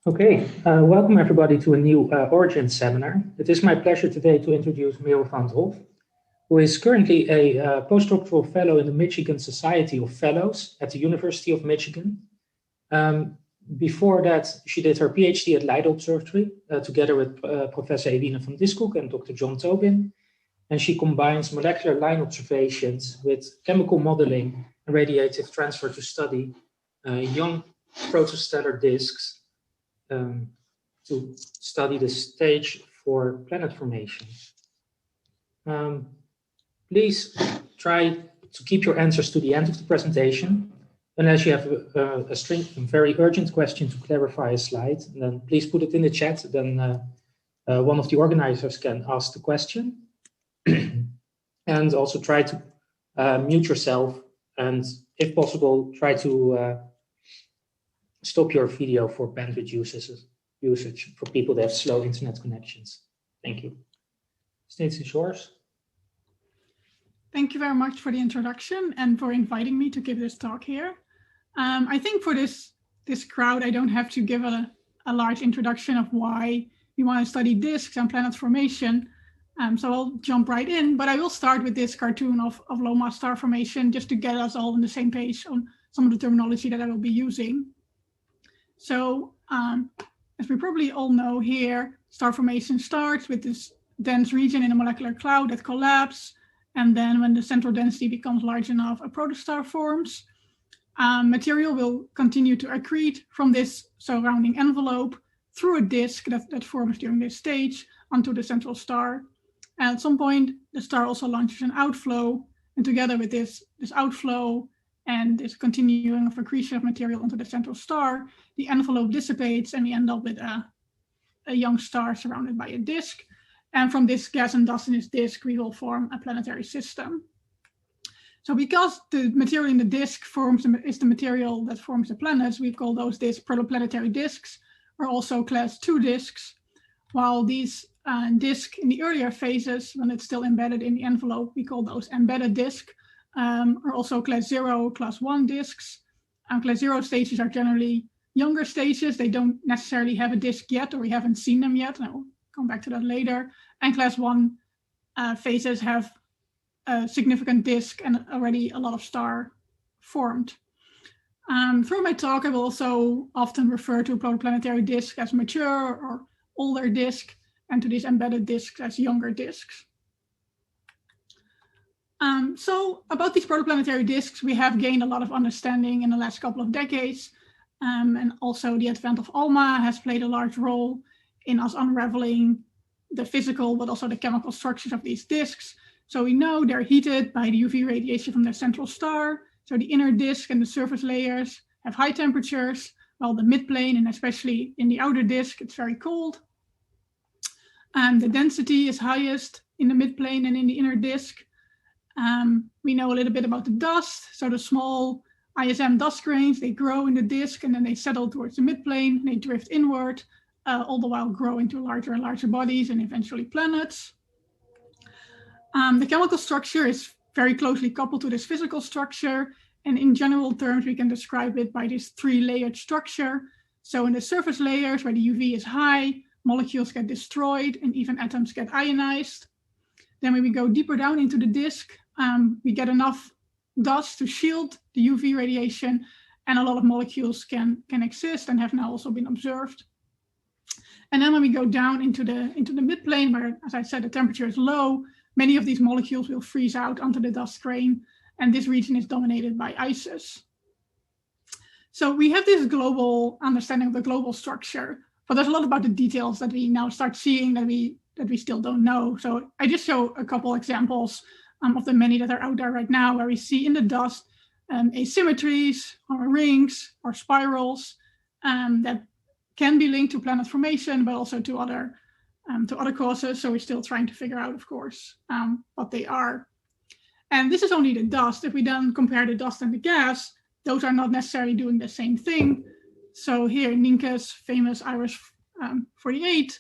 Okay, welcome everybody to a new Origin seminar. It is my pleasure today to introduce Merel van Hoff, who is currently a postdoctoral fellow in the Michigan Society of Fellows at the University of Michigan. Before that, she did her PhD at Leiden Observatory together with Professor Eline van Discoek and Dr. John Tobin. And she combines molecular line observations with chemical modeling and radiative transfer to study young protostellar disks to study the stage for planet formation. Please try to keep your answers to the end of the presentation. Unless you have a very urgent question to clarify a slide, then please put it in the chat. Then one of the organizers can ask the question. And also try to mute yourself. And if possible, try to stop your video for bandwidth usage for people that have slow internet connections. Thank you. Stage is yours. Thank you very much for the introduction and for inviting me to give this talk here. I think for this crowd, I don't have to give a large introduction of why we want to study disks and planet formation. So I'll jump right in, but I will start with this cartoon of low mass star formation just to get us all on the same page on some of the terminology that I will be using. So as we probably all know here, star formation starts with this dense region in a molecular cloud that collapses. And then when the central density becomes large enough, a protostar forms. Material will continue to accrete from this surrounding envelope through a disk that forms during this stage onto the central star. And at some point, the star also launches an outflow. And together with this outflow and this continuing of accretion of material onto the central star, the envelope dissipates and we end up with a young star surrounded by a disk. And from this gas and dust in this disk, we will form a planetary system. So because the material in the disk is the material that forms the planets, we call those protoplanetary disks, or also class 2 disks, while these disks in the earlier phases, when it's still embedded in the envelope, we call those embedded disks, or also class 0, class 1 disks. Class 0 stages are generally younger stages. They don't necessarily have a disk yet, or we haven't seen them yet. And I will come back to that later. And class 1 phases have a significant disk and already a lot of star formed. Through my talk, I will also often refer to protoplanetary disk as mature or older disk, and to these embedded disks as younger disks. So about these protoplanetary disks, we have gained a lot of understanding in the last couple of decades. And also the advent of ALMA has played a large role in us unraveling the physical, but also the chemical structures of these disks. So we know they're heated by the UV radiation from the central star. So the inner disk and the surface layers have high temperatures, while the midplane, and especially in the outer disk, it's very cold. The density is highest in the midplane and in the inner disk. We know a little bit about the dust. So the small ISM dust grains, they grow in the disk and then they settle towards the midplane, and they drift inward, all the while grow into larger and larger bodies and eventually planets. The chemical structure is very closely coupled to this physical structure. And in general terms, we can describe it by this 3-layered structure. So in the surface layers where the UV is high, molecules get destroyed and even atoms get ionized. Then when we go deeper down into the disk, we get enough dust to shield the UV radiation, and a lot of molecules can exist and have now also been observed. And then when we go down into the midplane, where, as I said, the temperature is low, many of these molecules will freeze out onto the dust grain, and this region is dominated by ices. So we have this global understanding of the global structure, but there's a lot about the details that we now start seeing that we still don't know. So I just show a couple examples of the many that are out there right now, where we see in the dust asymmetries or rings or spirals that can be linked to planet formation, but also to other causes. So we're still trying to figure out, of course, what they are. And this is only the dust. If we then compare the dust and the gas, those are not necessarily doing the same thing. So here, Nienke's famous Iris 48,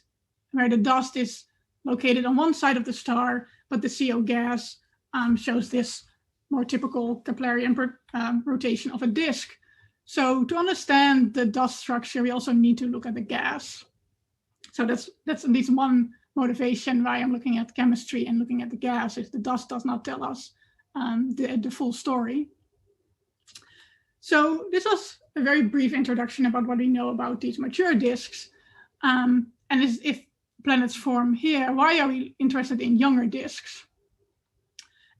where the dust is located on one side of the star, but the CO gas shows this more typical Keplerian rotation of a disk. So to understand the dust structure, we also need to look at the gas. So that's at least one motivation why I'm looking at chemistry and looking at the gas, is the dust does not tell us the full story. So this was a very brief introduction about what we know about these mature disks. And if planets form here, why are we interested in younger disks?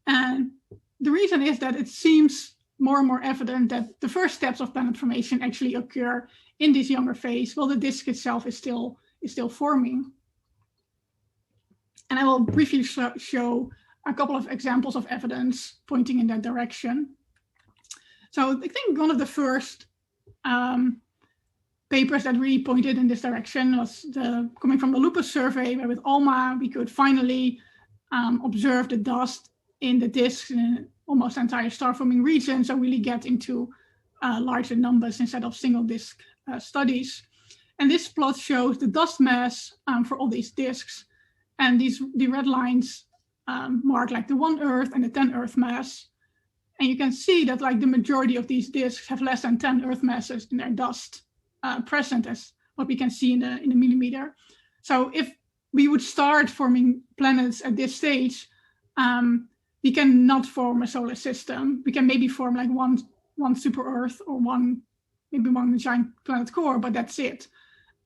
And the reason is that it seems more and more evident that the first steps of planet formation actually occur in this younger phase, while the disk itself is still forming. And I will briefly show a couple of examples of evidence pointing in that direction. So I think one of the first papers that really pointed in this direction was coming from the Lupus survey, where with ALMA we could finally observe the dust in the disks in almost entire star-forming region, so really get into larger numbers instead of single disk studies. And this plot shows the dust mass for all these disks, and the red lines mark like the 1 Earth and the 10 Earth mass. And you can see that like the majority of these disks have less than 10 Earth masses in their dust present, as what we can see in the millimeter. So if we would start forming planets at this stage, we cannot form a solar system. We can maybe form like one super Earth or maybe one giant planet core, but that's it.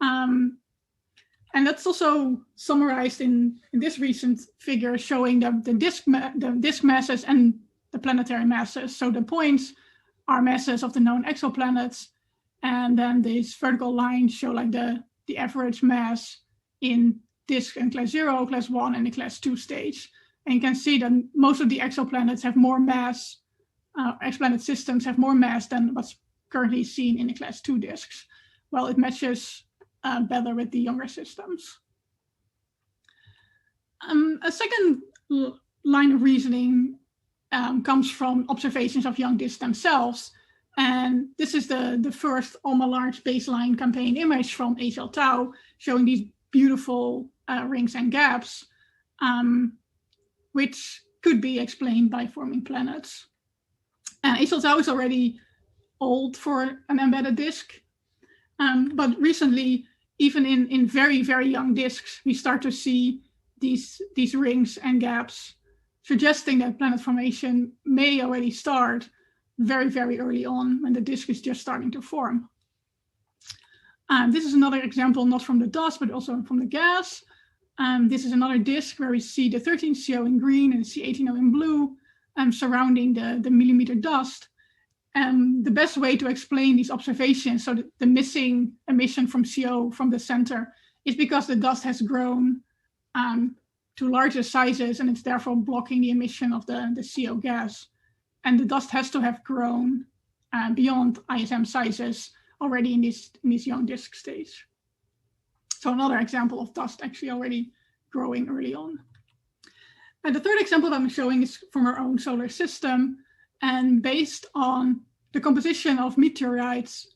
And that's also summarized in this recent figure showing the disk masses and the planetary masses. So the points are masses of the known exoplanets, and then these vertical lines show like the average mass in disk in class 0, class 1, and the class 2 stage. And you can see that most of the exoplanets have more mass, exoplanet systems have more mass than what's currently seen in the class 2 disks. Well, it matches better with the younger systems. A second line of reasoning comes from observations of young disks themselves. And this is the first ALMA large baseline campaign image from HL Tau, showing these beautiful rings and gaps, which could be explained by forming planets. HL Tau is already old for an embedded disk, but recently, even in very, very young disks, we start to see these rings and gaps, suggesting that planet formation may already start very, very early on when the disk is just starting to form. This is another example, not from the dust, but also from the gas. This is another disk where we see the 13CO in green and the C18O in blue, surrounding the millimeter dust. The best way to explain these observations, so the missing emission from CO from the center, is because the dust has grown to larger sizes, and it's therefore blocking the emission of the CO gas. And the dust has to have grown beyond ISM sizes already in this young disk stage. So another example of dust actually already growing early on. And the third example that I'm showing is from our own solar system. And based on the composition of meteorites,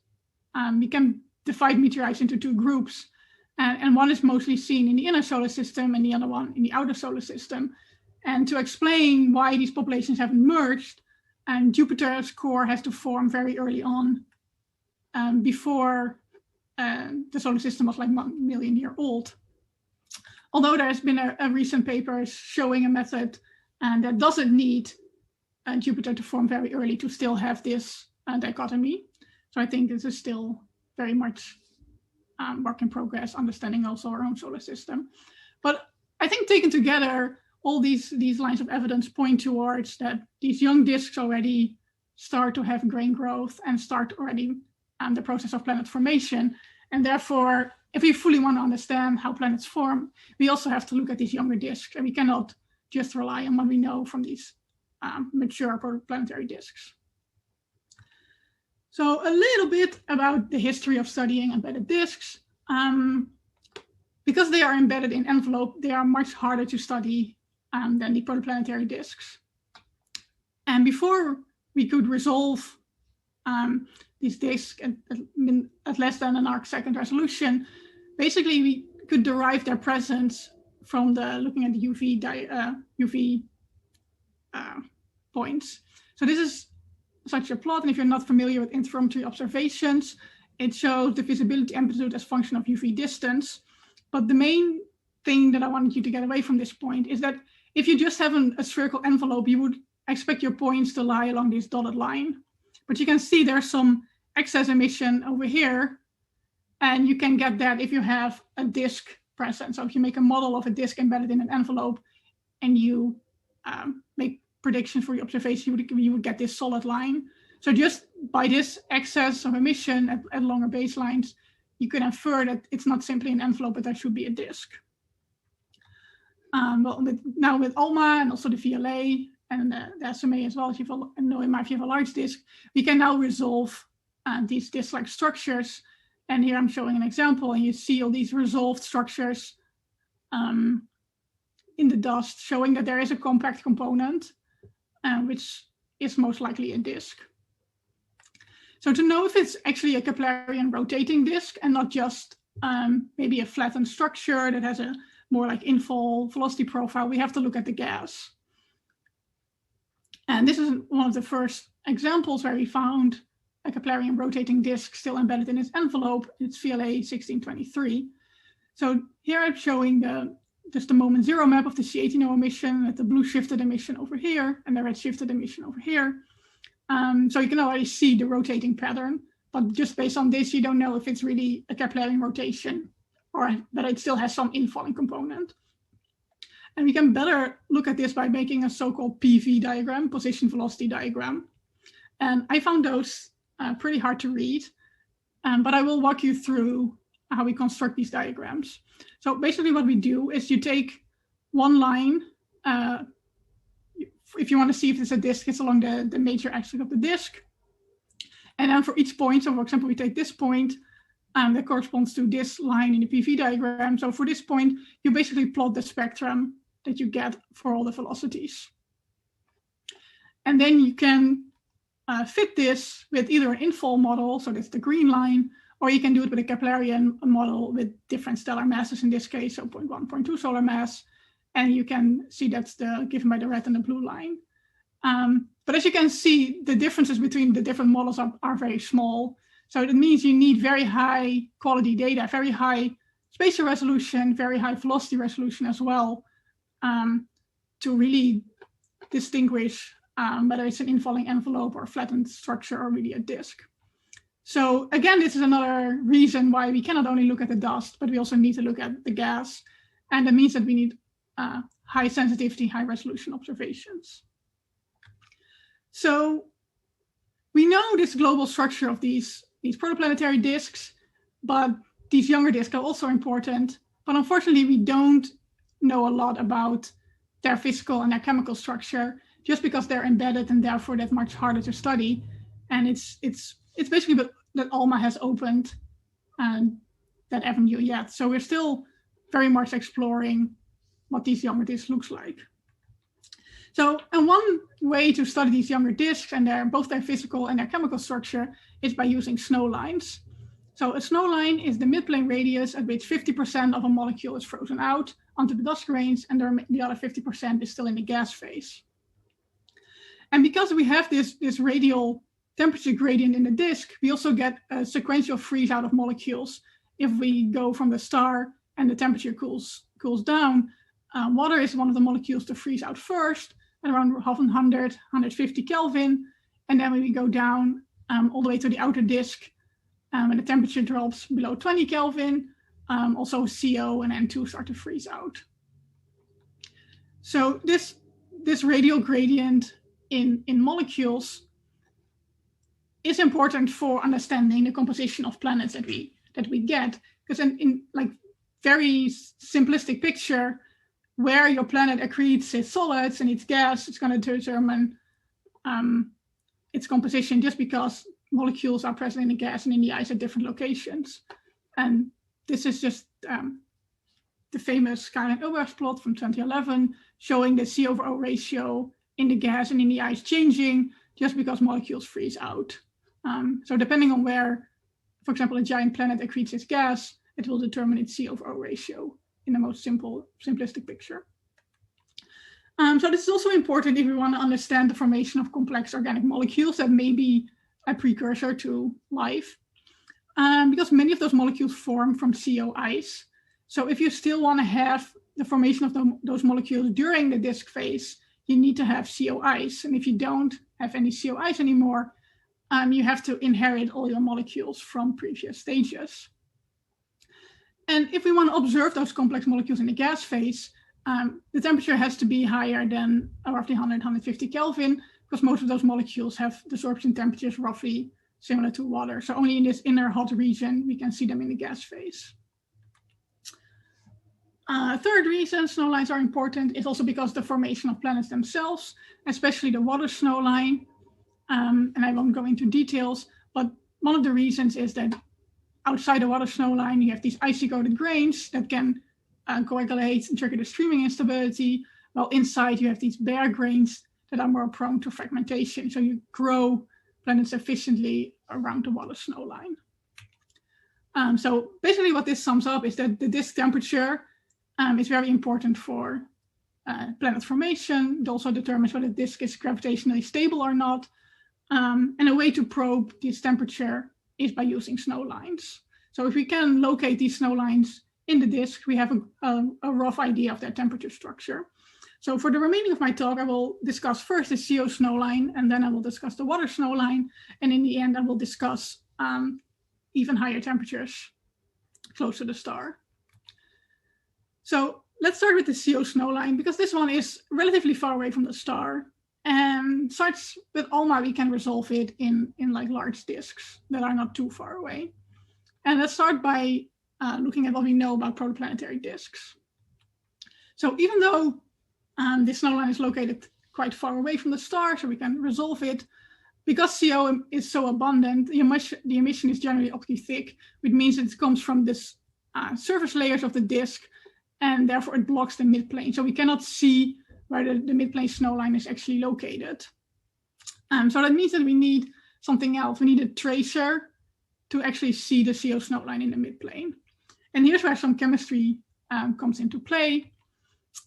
we can divide meteorites into two groups. And one is mostly seen in the inner solar system and the other one in the outer solar system. And to explain why these populations haven't merged, Jupiter's core has to form very early on, before the solar system was like 1 million years old. Although there has been a recent paper showing a method that doesn't need Jupiter to form very early to still have this dichotomy. So I think this is still very much work in progress, understanding also our own solar system. But I think taken together, all these lines of evidence point towards that these young disks already start to have grain growth and start already the process of planet formation. And therefore, if we fully want to understand how planets form, we also have to look at these younger disks, and we cannot just rely on what we know from these mature protoplanetary disks. So a little bit about the history of studying embedded disks. Because they are embedded in envelope, they are much harder to study than the protoplanetary disks. And before we could resolve these disks at less than an arc-second resolution, basically we could derive their presence from looking at the UV points. So this is such a plot, and if you're not familiar with interferometry observations, it shows the visibility amplitude as function of UV distance. But the main thing that I wanted you to get away from this point is that if you just have a spherical envelope, you would expect your points to lie along this dotted line. But you can see there's some excess emission over here, and you can get that if you have a disk present. So if you make a model of a disk embedded in an envelope and you make predictions for your observation, you would get this solid line. So just by this excess of emission at longer baselines, you can infer that it's not simply an envelope, but there should be a disk. Well, now with ALMA and also the VLA and the SMA as well, if you have if you have a large disk, we can now resolve these disk-like structures. And here I'm showing an example, and you see all these resolved structures in the dust, showing that there is a compact component, which is most likely a disk. So to know if it's actually a Keplerian rotating disk and not just maybe a flattened structure that has a more like infall velocity profile, we have to look at the gas. And this is one of the first examples where we found a Keplerian rotating disk still embedded in its envelope. It's VLA 1623. So here I'm showing just the moment zero map of the C18O emission with the blue shifted emission over here and the red shifted emission over here. So you can already see the rotating pattern, but just based on this, you don't know if it's really a Keplerian rotation or that it still has some infalling component. And we can better look at this by making a so-called PV diagram, position velocity diagram. And I found those pretty hard to read, but I will walk you through how we construct these diagrams. So basically what we do is you take one line, if you want to see if it's a disk, it's along the major axis of the disk. And then for each point, so for example, we take this point, that corresponds to this line in the PV diagram. So for this point, you basically plot the spectrum that you get for all the velocities. And then you can fit this with either an infall model, so that's the green line, or you can do it with a Keplerian model with different stellar masses in this case, so 0.1, 0.2 solar mass. And you can see that's given by the red and the blue line. But as you can see, the differences between the different models are very small. So it means you need very high quality data, very high spatial resolution, very high velocity resolution as well, to really distinguish whether it's an infalling envelope or a flattened structure or really a disk. So again, this is another reason why we cannot only look at the dust, but we also need to look at the gas. And that means that we need high sensitivity, high resolution observations. So we know this global structure of these protoplanetary disks, but these younger disks are also important. But unfortunately, we don't know a lot about their physical and their chemical structure, just because they're embedded and therefore that's much harder to study. And it's basically that ALMA has opened that avenue yet. So we're still very much exploring what these younger disks looks like. So, and one way to study these younger disks and both their physical and their chemical structure is by using snowlines. So a snowline is the midplane radius at which 50% of a molecule is frozen out onto the dust grains, and the other 50% is still in the gas phase. And because we have this radial temperature gradient in the disk, we also get a sequential freeze out of molecules. If we go from the star and the temperature cools down, water is one of the molecules to freeze out first at around 100, 150 Kelvin. And then when we go down all the way to the outer disk, and the temperature drops below 20 Kelvin, also CO and N2 start to freeze out. So this radial gradient in molecules is important for understanding the composition of planets that we get, because in like very simplistic picture, where your planet accretes its solids and its gas, it's going to determine its composition, just because molecules are present in the gas and in the ice at different locations. And this is just the famous Karen-Ilbergs plot from 2011, showing the C/O ratio in the gas and in the ice changing just because molecules freeze out. So depending on where, for example, a giant planet accretes its gas, it will determine its C/O ratio in the most simplistic picture. So this is also important if we want to understand the formation of complex organic molecules that may be a precursor to life, because many of those molecules form from CO ice. So if you still want to have the formation of those molecules during the disk phase, you need to have CO ice. And if you don't have any CO ice anymore, you have to inherit all your molecules from previous stages. And if we want to observe those complex molecules in the gas phase, the temperature has to be higher than roughly 100, 150 Kelvin, because most of those molecules have desorption temperatures roughly similar to water. So only in this inner hot region, we can see them in the gas phase. Third reason snowlines are important is also because the formation of planets themselves, especially the water snowline, and I won't go into details, but one of the reasons is that outside the water snowline, you have these icy coated grains that can coagulate and trigger the streaming instability, while inside you have these bare grains that are more prone to fragmentation. So you grow planets efficiently around the water snowline. So basically what this sums up is that the disk temperature is very important for planet formation. It also determines whether the disk is gravitationally stable or not. And a way to probe this temperature is by using snowlines. So if we can locate these snowlines in the disk, we have a rough idea of their temperature structure. So for the remaining of my talk, I will discuss first the CO snowline, and then I will discuss the water snowline. And in the end, I will discuss even higher temperatures close to the star. So let's start with the CO snowline, because this one is relatively far away from the star. And such with ALMA, we can resolve it in like large disks that are not too far away. And let's start by looking at what we know about protoplanetary disks. So even though this snowline is located quite far away from the star, so we can resolve it, because CO is so abundant, the emission is generally optically thick, which means it comes from this surface layers of the disk, and therefore it blocks the midplane. So we cannot see where the midplane snowline is actually located. So that means that we need something else. We need a tracer to actually see the CO snowline in the midplane. And here's where some chemistry comes into play,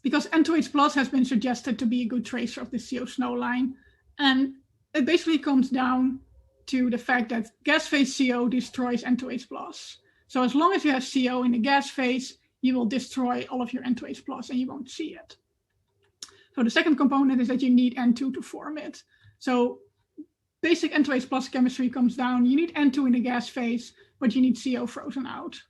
because Entourage Plus has been suggested to be a good tracer of the CO snowline. And it basically comes down to the fact that gas phase CO destroys Entourage Plus. So as long as you have CO in the gas phase, you will destroy all of your Entourage Plus and you won't see it. So the second component is that you need N2 to form it. So basic Entourage Plus chemistry comes down, you need N2 in the gas phase, but you need CO frozen out.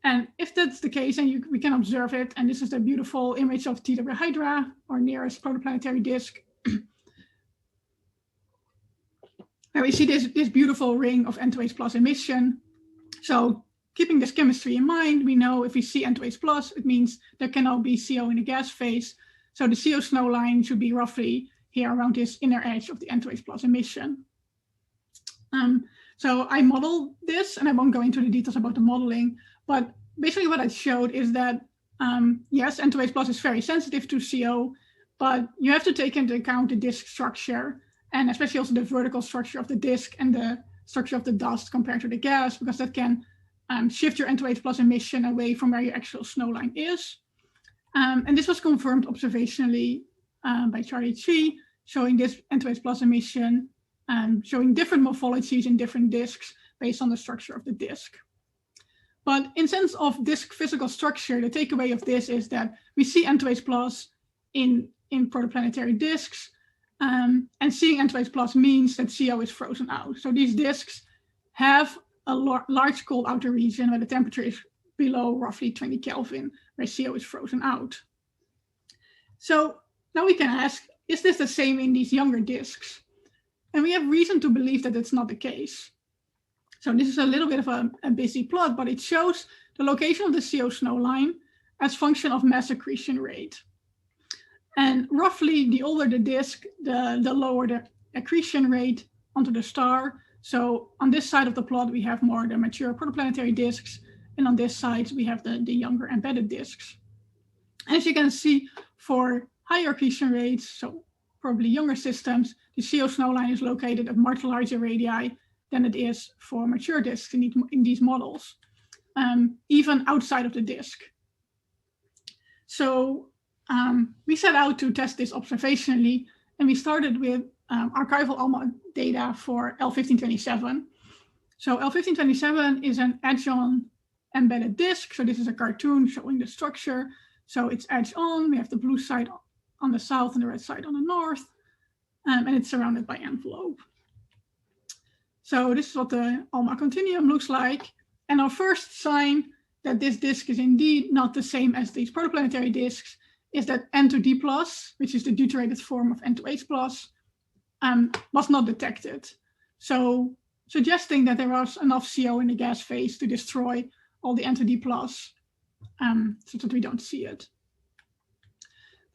And if that's the case, and we can observe it, and this is the beautiful image of TDW Hydra, our nearest protoplanetary disk, where we see this beautiful ring of Entourage Plus emission. So keeping this chemistry in mind, we know if we see Entourage Plus, it means there cannot be CO in the gas phase. So the CO snowline should be roughly here around this inner edge of the Entourage Plus emission. So I modeled this, and I won't go into the details about the modeling, but basically what I showed is that, yes, Entourage Plus is very sensitive to CO, but you have to take into account the disk structure, and especially also the vertical structure of the disk and the structure of the dust compared to the gas, because that can shift your Entourage Plus emission away from where your actual snowline is. And this was confirmed observationally by Charlie Chi, showing this Entourage Plus emission, showing different morphologies in different disks based on the structure of the disk. But in sense of disk physical structure, the takeaway of this is that we see Entourage Plus in protoplanetary disks, and seeing Entourage Plus means that CO is frozen out. So these disks have a large cold outer region where the temperature is below roughly 20 Kelvin, where CO is frozen out. So now we can ask, is this the same in these younger disks? And we have reason to believe that it's not the case. So this is a little bit of a busy plot, but it shows the location of the CO snowline as function of mass accretion rate. And roughly, the older the disk, the lower the accretion rate onto the star. So on this side of the plot, we have more the mature protoplanetary disks, and on this side, we have the younger embedded disks. And as you can see, for higher accretion rates, so probably younger systems, the CO snowline is located at much larger radii than it is for mature disks in these models, even outside of the disk. So we set out to test this observationally, and we started with archival ALMA data for L1527. So L1527 is an edge-on embedded disk. So this is a cartoon showing the structure. So it's edge-on. We have the blue side on the south and the red side on the north, and it's surrounded by envelope. So this is what the ALMA continuum looks like. And our first sign that this disk is indeed not the same as these protoplanetary disks is that N2D+, which is the deuterated form of N2H+, was not detected. So suggesting that there was enough CO in the gas phase to destroy all the N2D+, so that we don't see it.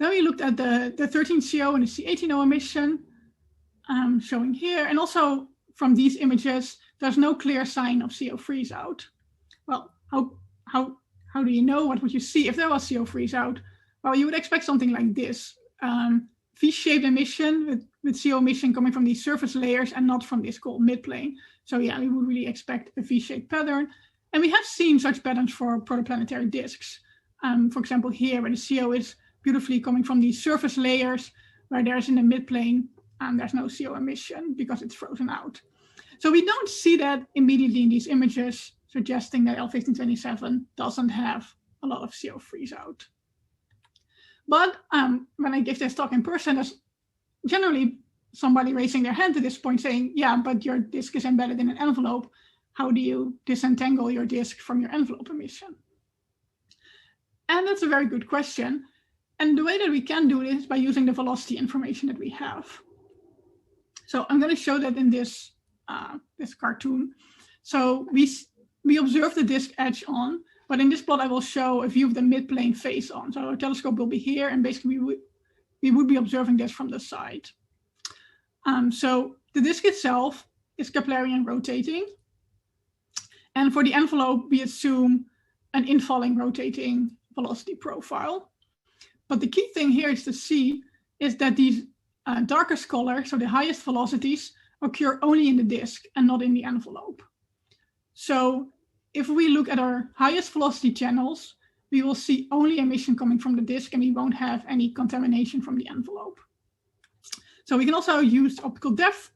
Then we looked at the 13CO and the C18O emission, showing here. And also from these images, there's no clear sign of CO freeze out. Well, how do you know? What would you see if there was CO freeze out? Well, you would expect something like this. V-shaped emission with CO emission coming from these surface layers and not from this cold midplane. So yeah, we would really expect a V-shaped pattern. And we have seen such patterns for protoplanetary disks. For example, here where the CO is beautifully coming from these surface layers, where there's in the midplane, there's no CO emission because it's frozen out. So we don't see that immediately in these images, suggesting that L1527 doesn't have a lot of CO freeze out. But when I give this talk in person, there's generally somebody raising their hand at this point saying, yeah, but your disk is embedded in an envelope. How do you disentangle your disk from your envelope emission? And that's a very good question. And the way that we can do this is by using the velocity information that we have. So I'm going to show that in this cartoon. So we observe the disk edge on, but in this plot I will show a view of the midplane face on. So our telescope will be here, and basically we would be observing this from the side. So the disk itself is Keplerian rotating. And for the envelope, we assume an infalling rotating velocity profile. But the key thing here is to see is that these darkest colors, so the highest velocities, occur only in the disk and not in the envelope. So if we look at our highest velocity channels, we will see only emission coming from the disk, and we won't have any contamination from the envelope. So we can also use optical depth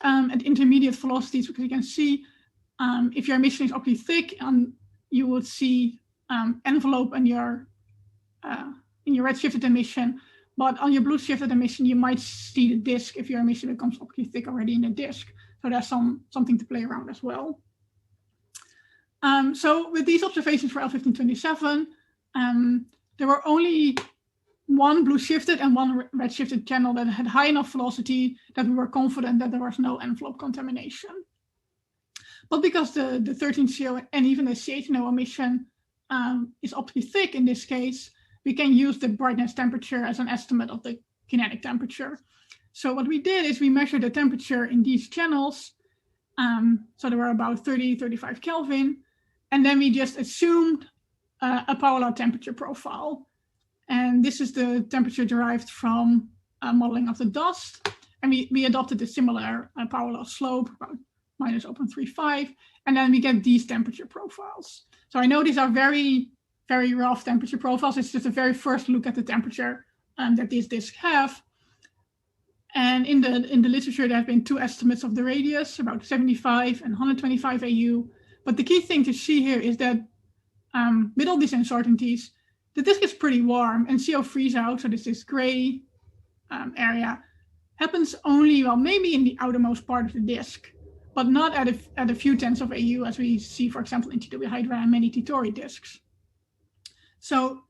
at intermediate velocities, because you can see if your emission is optically thick, you will see envelope in your red-shifted emission, but on your blue-shifted emission, you might see the disk if your emission becomes optically thick already in the disk. So there's something to play around as well. So with these observations for L1527, there were only one blue-shifted and one red-shifted channel that had high enough velocity that we were confident that there was no envelope contamination. But because the 13CO and even the C18O emission is optically thick in this case, we can use the brightness temperature as an estimate of the kinetic temperature. So what we did is we measured the temperature in these channels. So they were about 30, 35 Kelvin. And then we just assumed a power law temperature profile. And this is the temperature derived from modeling of the dust. And we adopted a similar power law slope, about minus 0.35. And then we get these temperature profiles. So I know these are very, very rough temperature profiles. It's just a very first look at the temperature that these disks have. And in the literature, there have been two estimates of the radius, about 75 and 125 AU. But the key thing to see here is that with all these uncertainties, the disk is pretty warm, and CO freeze out, so this gray area, happens only, well, maybe in the outermost part of the disk, but not at a few tenths of AU, as we see, for example, in TDW Hydra and many Titori disks. So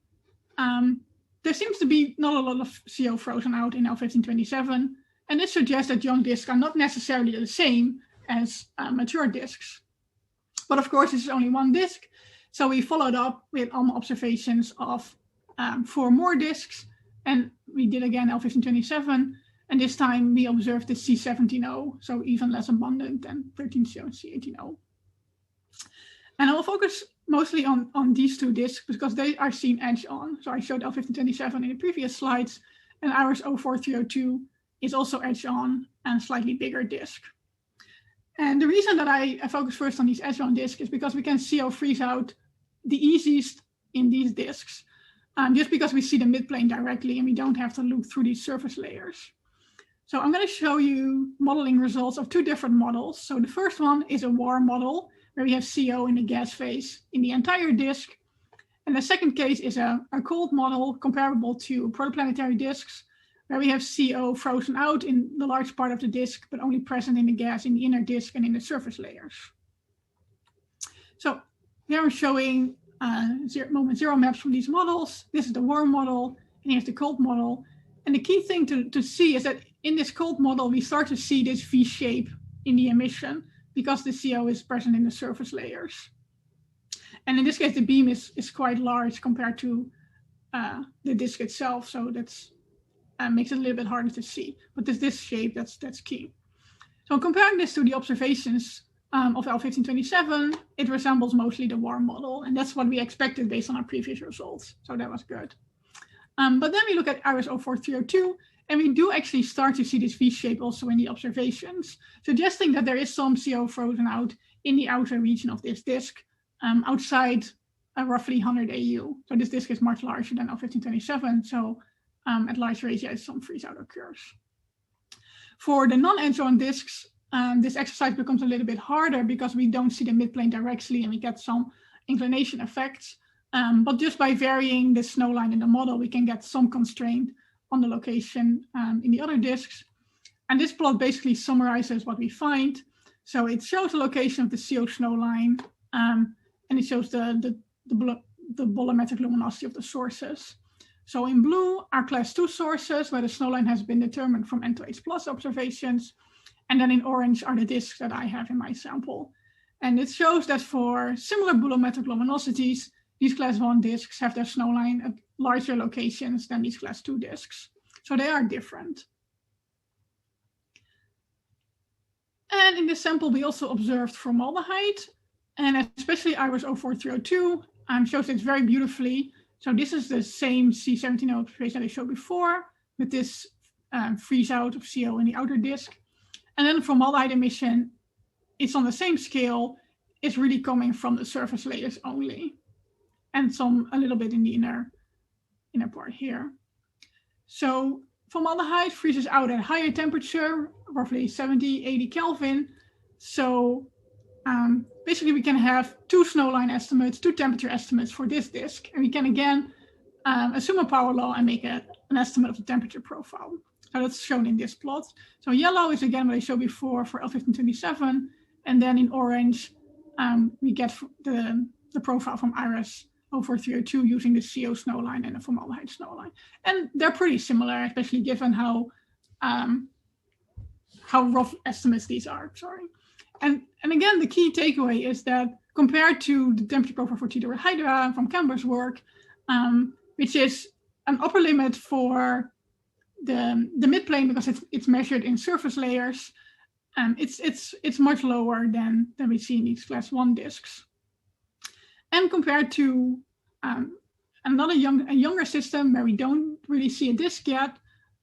there seems to be not a lot of CO frozen out in L1527, and this suggests that young disks are not necessarily the same as mature disks. But of course, this is only one disk, so we followed up with ALMA observations of 4 more disks, and we did again L1527, and this time we observed the C17O, so even less abundant than 13CO and C18O. And I will focus mostly on these two disks because they are seen edge on. So I showed L1527 in the previous slides, and ours 04302 is also edge on and a slightly bigger disk. And the reason that I focus first on these edge on disks is because we can CO freeze out the easiest in these disks. just because we see the midplane directly and we don't have to look through these surface layers. So I'm going to show you modeling results of two different models. So the first one is a warm model where we have CO in the gas phase in the entire disk. And the second case is a cold model comparable to protoplanetary disks, where we have CO frozen out in the large part of the disk, but only present in the gas in the inner disk and in the surface layers. So here I'm showing moment zero maps from these models. This is the warm model, and here's the cold model. And the key thing to see is that in this cold model, we start to see this V shape in the emission because the CO is present in the surface layers. And in this case, the beam is quite large compared to the disk itself. So that's makes it a little bit harder to see. But this shape, that's key. So comparing this to the observations of L1527, it resembles mostly the warm model. And that's what we expected based on our previous results. So that was good. But then we look at IRIS 04302, and we do actually start to see this V shape also in the observations, suggesting that there is some CO frozen out in the outer region of this disk, outside roughly 100 AU. So this disk is much larger than L1527. So at large radius, some freeze out occurs. For the non-Entourage disks, this exercise becomes a little bit harder because we don't see the midplane directly and we get some inclination effects. But just by varying the snow line in the model, we can get some constraint on the location in the other disks. And this plot basically summarizes what we find. So it shows the location of the CO snow line, and it shows the bolometric luminosity of the sources. So in blue are class 2 sources where the snow line has been determined from N2H plus observations. And then in orange are the disks that I have in my sample. And it shows that for similar bolometric luminosities, these class 1 disks have their snow line at larger locations than these class 2 disks. So they are different. And in this sample, we also observed formaldehyde, and especially IRIS 04302 shows it very beautifully. So this is the same C17 observation that I showed before with this freeze out of CO in the outer disk. And then formaldehyde emission, it's on the same scale. It's really coming from the surface layers only, and a little bit in the inner part here. So formaldehyde freezes out at higher temperature, roughly 70, 80 Kelvin. So basically we can have two snowline estimates, two temperature estimates for this disk. And we can again assume a power law and make an estimate of the temperature profile. So that's shown in this plot. So yellow is again what I showed before for L1527. And then in orange, we get the profile from IRIS 04302 using the CO snow line and the formaldehyde snow line. And they're pretty similar, especially given how rough estimates these are, sorry. And again, the key takeaway is that compared to the temperature profile for TDW Hydra from Camber's work, which is an upper limit for the midplane because it's measured in surface layers, it's much lower than we see in these class 1 disks. And compared to a younger system where we don't really see a disk yet,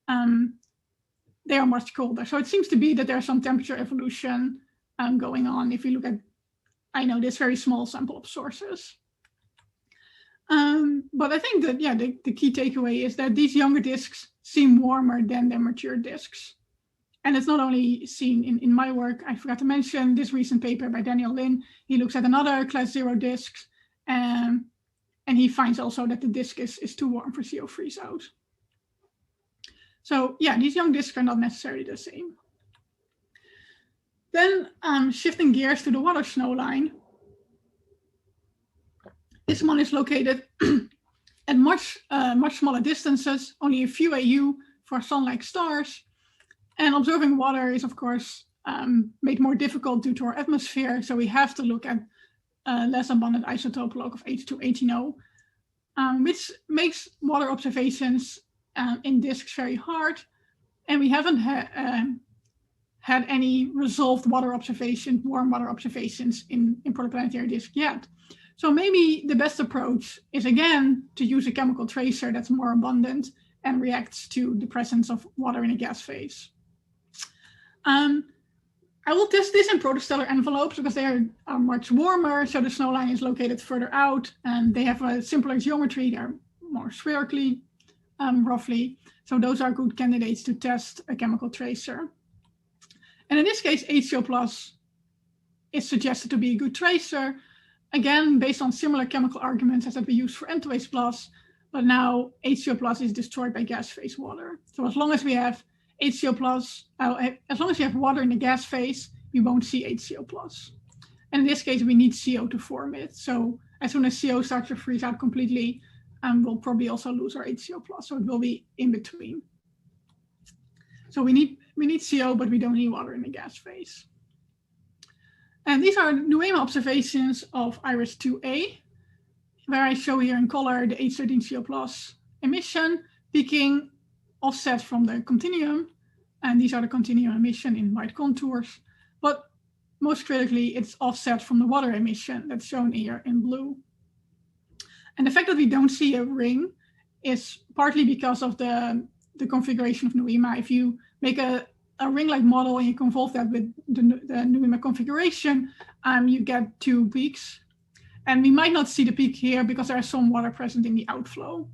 they are much colder. So it seems to be that there's some temperature evolution going on if you look at, this very small sample of sources. But I think that, the key takeaway is that these younger disks seem warmer than their mature disks. And it's not only seen in my work. I forgot to mention this recent paper by Daniel Lin. He looks at another class 0 disks, and he finds also that the disk is too warm for CO freeze out. So these young disks are not necessarily the same. Then shifting gears to the water snow line. This one is located at much smaller distances, only a few AU for sun-like stars. And observing water is, of course, made more difficult due to our atmosphere. So we have to look at less abundant isotope log of H218O, which makes water observations in disks very hard. And we haven't had any resolved water observation, warm water observations in protoplanetary disk yet. So maybe the best approach is again to use a chemical tracer that's more abundant and reacts to the presence of water in a gas phase. I will test this in protostellar envelopes because they are much warmer. So the snow line is located further out and they have a simpler geometry. They're more spherically, roughly. So those are good candidates to test a chemical tracer. And in this case, HCO plus is suggested to be a good tracer, again, based on similar chemical arguments as that we use for Entourage plus, but now HCO plus is destroyed by gas phase water. So as long as we have HCO plus, as long as you have water in the gas phase, we won't see HCO plus. And in this case, we need CO to form it. So as soon as CO starts to freeze out completely, we'll probably also lose our HCO plus. So it will be in between. So we need CO, but we don't need water in the gas phase. And these are NuEMA observations of IRIS 2A, where I show here in color the H13CO plus emission peaking offset from the continuum. And these are the continuum emission in white contours. But most critically, it's offset from the water emission that's shown here in blue. And the fact that we don't see a ring is partly because of the configuration of NuEMA. If you make a ring-like model and you convolve that with the NuEMA configuration, you get two peaks. And we might not see the peak here because there's some water present in the outflow.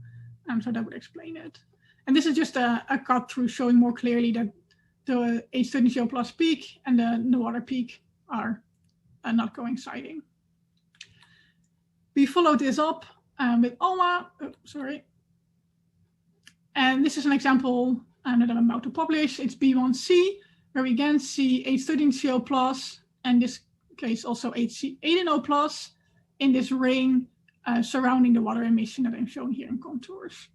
So that would explain it. And this is just a cut through showing more clearly that the H13CO plus peak and the water peak are not coinciding. We followed this up with ALMA, And this is an example that I'm about to publish. It's B1C, where we again see H13CO plus, and in this case also HC18O plus in this ring surrounding the water emission that I'm showing here in contours.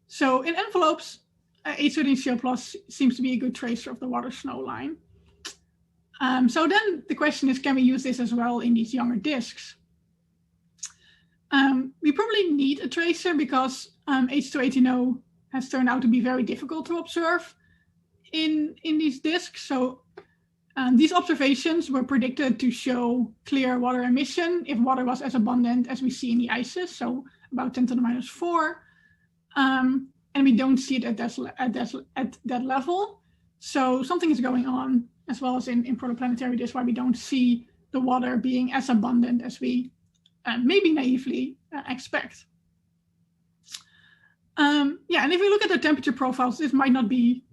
So in envelopes, H13CO plus seems to be a good tracer of the water snowline. So then the question is, can we use this as well in these younger disks? We probably need a tracer because H218O has turned out to be very difficult to observe in these disks. So these observations were predicted to show clear water emission if water was as abundant as we see in the ICES, so about 10 to the minus 4. And we don't see it at that level. So something is going on, as well as in protoplanetary disks, why we don't see the water being as abundant as we maybe naively expect. And if we look at the temperature profiles, this might not be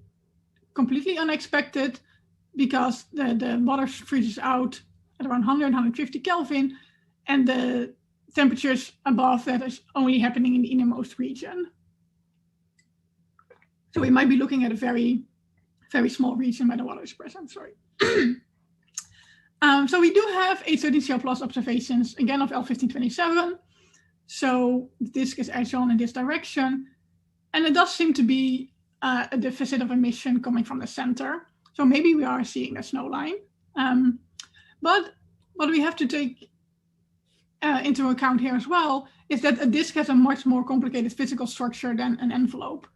completely unexpected because the water freezes out at around 100, 150 Kelvin, and the temperatures above that is only happening in the innermost region. So we might be looking at a very, very small region where the water is present, sorry. So we do have H13CO plus observations, again, of L1527. So the disk is edged on in this direction. And it does seem to be a deficit of emission coming from the center. So maybe we are seeing a snow line. But what we have to take into account here as well is that a disk has a much more complicated physical structure than an envelope.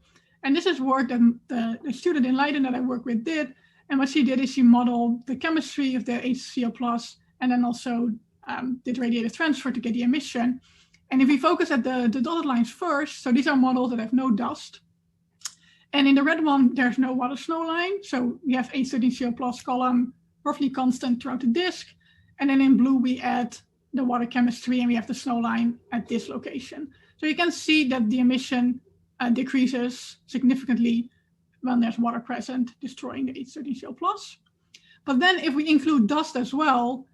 And this is work that the student in Leiden that I work with did. And what she did is she modeled the chemistry of the HCO plus and then also did radiative transfer to get the emission. And if we focus at the dotted lines first, so these are models that have no dust. And in the red one, there's no water snow line. So we have H13CO plus column roughly constant throughout the disk. And then in blue, we add the water chemistry and we have the snow line at this location. So you can see that the emission decreases significantly when there's water present, destroying the H13CO plus. But then if we include dust as well,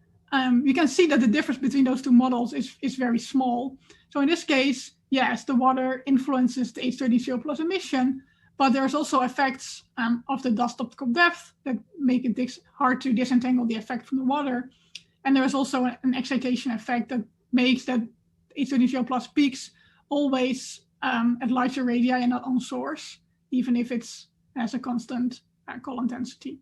you can see that the difference between those two models is very small. So in this case, yes, the water influences the H13CO plus emission, but there's also effects of the dust optical depth that make it hard to disentangle the effect from the water. And there is also an excitation effect that makes that H13CO plus peaks always at larger radii and not on source, even if it has a constant column density.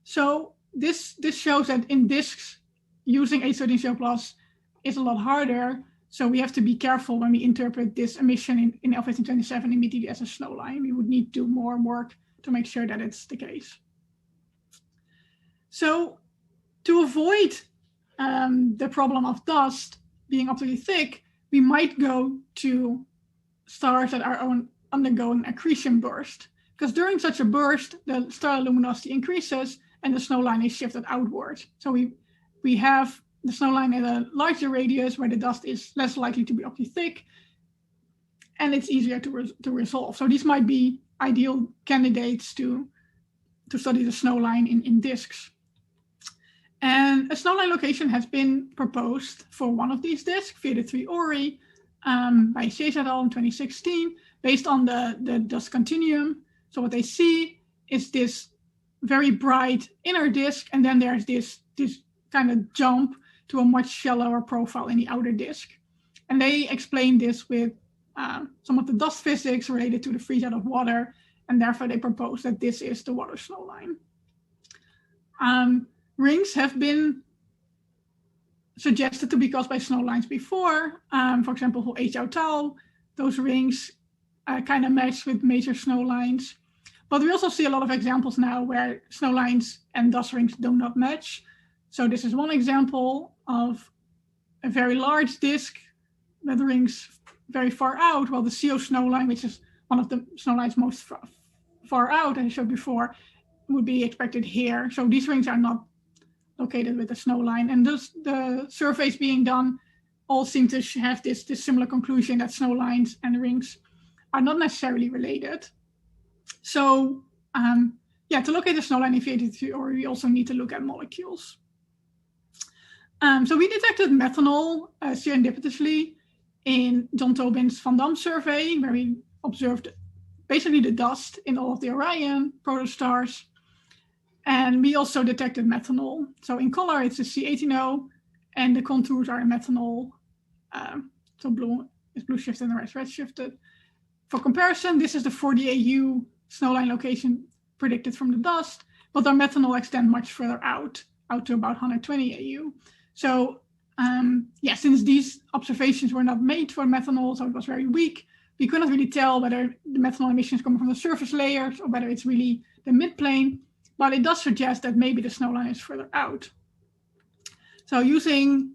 So this shows that in disks, using H13CO plus is a lot harder. So we have to be careful when we interpret this emission in L1527 immediately as a snow line. We would need to do more work to make sure that it's the case. So to avoid the problem of dust being optically thick, we might go to stars that are undergoing accretion burst. Because during such a burst, the stellar luminosity increases and the snow line is shifted outward. So we have the snow line at a larger radius where the dust is less likely to be optically thick. and it's easier to resolve. So these might be ideal candidates to study the snowline in disks. And a snowline location has been proposed for one of these disks, 43 Ori, by Chase et al. In 2016, based on the dust continuum. So what they see is this very bright inner disk, and then there's this kind of jump to a much shallower profile in the outer disk. And they explain this with some of the dust physics related to the freeze out of water, and therefore they propose that this is the water snowline. Rings have been suggested to be caused by snowlines before. For example, for H. Tau, those rings kind of match with major snowlines. But we also see a lot of examples now where snowlines and dust rings do not match. So this is one example of a very large disk with rings very far out, while the CO snowline, which is one of the snowlines most far out, as I showed before, would be expected here. So these rings are not located with the snowline, and thus the surveys being done all seem to have this similar conclusion that snowlines and rings are not necessarily related. So to locate the snowline in 43 Ori, we also need to look at molecules. So we detected methanol serendipitously in John Tobin's Van Dam survey, where we observed basically the dust in all of the Orion protostars. And we also detected methanol. So in color, it's a C18O, and the contours are in methanol. So blue is blue shifted and red is red shifted. For comparison, this is the 40 AU snowline location predicted from the dust, but our methanol extend much further out to about 120 AU. So since these observations were not made for methanol, so it was very weak, we couldn't really tell whether the methanol emissions coming from the surface layers or whether it's really the midplane. But it does suggest that maybe the snowline is further out. So using